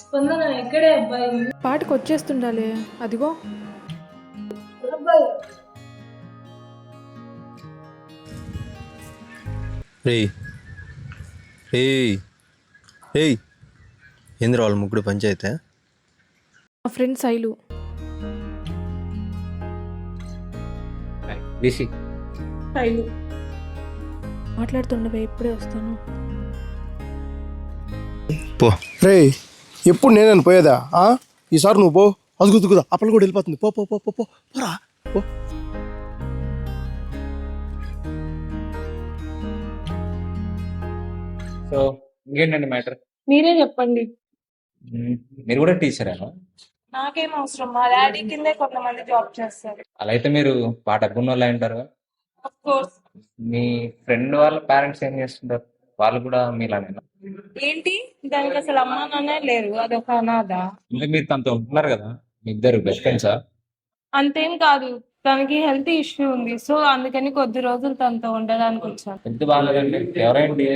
స్పందన ఎక్కడే అబ్బాయి? పాటికి వచ్చేస్తుండాలి. అదిగో అబ్బాయి రేయ్ రేయ్ రేయ్ ఏంద్ర వాళ్ళ ముగ్గురు పంచాయితే? మా ఫ్రెండ్ శైలు. రిషి శైలు మాట్లాడుతుండవే, ఇప్పుడే వస్తాను. పో. రే ఎప్పుడు నేనని పోయేదా? ఈసారి నువ్వు పో. అదుగుతుకుదా అప్పలు కూడా వెళ్ళిపోతుంది. పో పో పో పో పో పోరా పో. సో ఇంకేంటండి మ్యాటర్? మీరే చెప్పండి. మీరు కూడా టీచరేనా? నాకేం అవసరం, మా డాడీ కిందే కొంతమంది జాబ్ చేస్తారు. అలా అయితే మీరు బాగా డబ్బున్న వాళ్ళు అయి ఉంటారు. Of course. మీ ఫ్రెండ్ వాళ్ళ పేరెంట్స్ ఏం చేస్తుంటారు? వాళ్ళు కూడా మీలానేనా? ఏంటి, దానికి అసలు అమ్మా నాన్నే లేరు, అదొక అనాథ. అంటే మీరు తనతో ఉంటున్నారు కదా, మీ ఇద్దరు బెస్ట్ ఫ్రెండ్సా? అంతేం కాదు, తనకి హెల్త్ ఇష్యూ ఉంది, సో అందుకని కొద్ది రోజులు తనతో ఉండడానికి వచ్చాను. ఎంత బాగాలేదండి. ఎవరైంది?